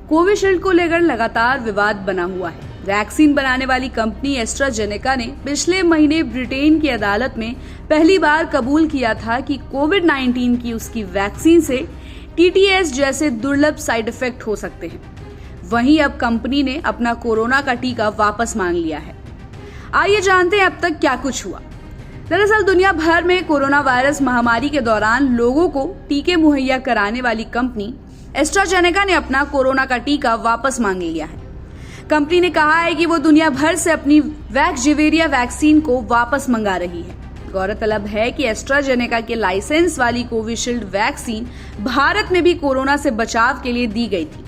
Covishield को लेकर लगातार विवाद बना हुआ है। वैक्सीन बनाने वाली कंपनी एस्ट्राजेनेका ने पिछले महीने ब्रिटेन की अदालत में पहली बार कबूल किया था कि कोविड-19 की उसकी वैक्सीन से टीटीएस जैसे दुर्लभ साइड इफेक्ट हो सकते हैं। वहीं अब कंपनी ने अपना कोरोना का टीका वापस मांग लिया है। आइए जानते हैं अब तक क्या कुछ हुआ। दरअसल दुनिया भर में कोरोना वायरस महामारी के दौरान लोगों को टीके मुहैया कराने वाली कंपनी एस्ट्राजेनेका ने अपना कोरोना का टीका वापस मांग लिया है। कंपनी ने कहा है कि वो दुनिया भर से अपनी वैक्सजेविरिया वैक्सीन को वापस मंगा रही है। गौरतलब है कि एस्ट्राजेनेका के लाइसेंस वाली कोविशील्ड वैक्सीन भारत में भी कोरोना से बचाव के लिए दी गई थी।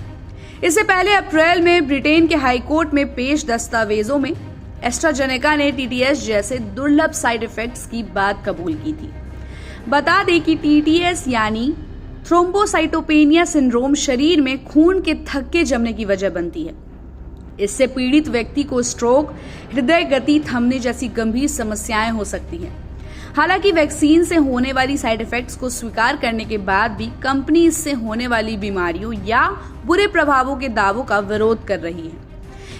इससे पहले अप्रैल में ब्रिटेन के हाईकोर्ट में पेश दस्तावेजों में एस्ट्राजेनेका ने टीटीएस जैसे दुर्लभ साइड इफेक्ट्स की बात कबूल की थी। बता दें कि टीटीएस यानी थ्रोम्बोसाइटोपेनिया सिंड्रोम शरीर में खून के थक्के जमने की वजह बनती है। इससे पीड़ित व्यक्ति को स्ट्रोक, हृदय गति थमने जैसी गंभीर समस्याएं हो सकती हैं। हालांकि वैक्सीन से होने वाली साइड इफेक्ट्स को स्वीकार करने के बाद भी कंपनी इससे होने वाली बीमारियों या बुरे प्रभावों के दावों का विरोध कर रही है।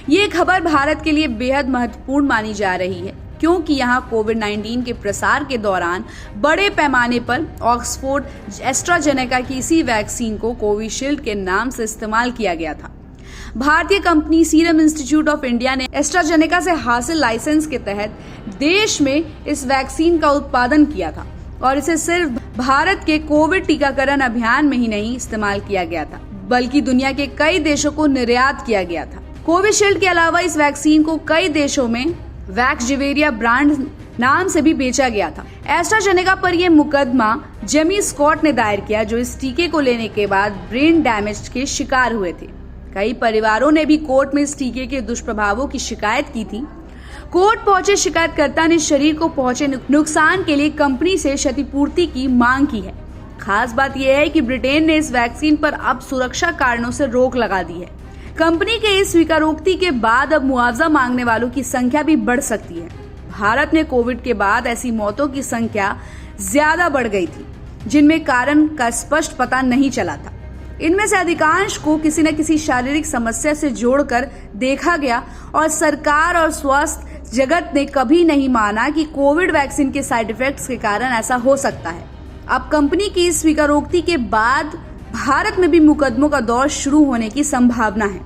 ये खबर भारत के लिए बेहद महत्वपूर्ण मानी जा रही है, क्योंकि यहाँ कोविड-19 के प्रसार के दौरान बड़े पैमाने पर ऑक्सफोर्ड एस्ट्राजेनेका की इसी वैक्सीन को कोविशील्ड के नाम से इस्तेमाल किया गया था। भारतीय company serum institute of India ने एस्ट्राजेनेका से हासिल लाइसेंस के तहत देश में इस वैक्सीन का उत्पादन किया था और इसे सिर्फ भारत के कोविड टीकाकरण अभियान में ही नहीं इस्तेमाल किया गया था, बल्कि दुनिया के कई देशों को निर्यात किया गया था। कोविशील्ड के अलावा इस वैक्सीन को कई देशों में वैक्सजेविरिया ब्रांड नाम से भी बेचा गया था। एस्ट्राजेनेका पर यह मुकदमा जेमी स्कॉट ने दायर किया, जो इस टीके को लेने के बाद ब्रेन डैमेज के शिकार हुए थे। कई परिवारों ने भी कोर्ट में इस टीके के दुष्प्रभावों की शिकायत की थी। कोर्ट पहुंचे शिकायतकर्ता ने शरीर को पहुंचे नुकसान के लिए कंपनी से क्षतिपूर्ति की मांग की है। खास बात यह है कि ब्रिटेन ने इस वैक्सीन पर अब सुरक्षा कारणों से रोक लगा दी है। कंपनी के इस स्वीकारोक्ति के बाद अब मुआवजा मांगने वालों की संख्या भी बढ़ सकती है। भारत में कोविड के बाद ऐसी मौतों की संख्या ज्यादा बढ़ गई थी, जिनमें कारण का स्पष्ट पता नहीं चला था। इनमें से अधिकांश को किसी न किसी शारीरिक समस्या से जोड़कर देखा गया और सरकार और स्वास्थ्य जगत ने कभी नहीं माना कि कोविड वैक्सीन के साइड इफेक्ट्स के कारण ऐसा हो सकता है। अब कंपनी की इस स्वीकारोक्ति के बाद भारत में भी मुकदमों का दौर शुरू होने की संभावना है।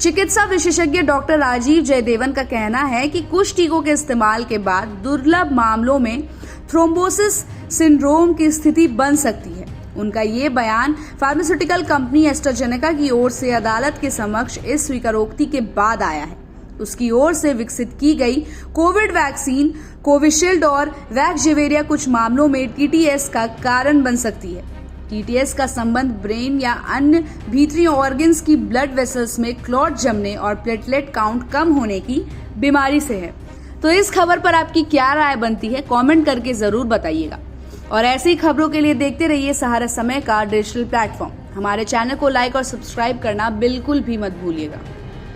चिकित्सा विशेषज्ञ डॉक्टर राजीव जयदेवन का कहना है कि कुछ टीकों के इस्तेमाल के बाद दुर्लभ मामलों में थ्रोम्बोसिस सिंड्रोम की स्थिति बन सकती है। उनका ये बयान फार्मास्यूटिकल कंपनी एस्ट्राजेनेका की ओर से अदालत के समक्ष इस स्वीकारोक्ति के बाद आया है। उसकी ओर से विकसित की गई कोविड वैक्सीन कोविशील्ड और वैक्सजेविरिया कुछ मामलों में टीटीएस का कारण बन सकती है। टीटीएस का संबंध ब्रेन या अन्य भीतरी ऑर्गन्स की ब्लड वेसल्स में क्लॉट जमने और प्लेटलेट काउंट कम होने की बीमारी से है। तो इस खबर पर आपकी क्या राय बनती है, कमेंट करके जरूर बताइएगा। और ऐसी खबरों के लिए देखते रहिए सहारा समय का डिजिटल प्लेटफॉर्म। हमारे चैनल को लाइक और सब्सक्राइब करना बिल्कुल भी मत भूलिएगा।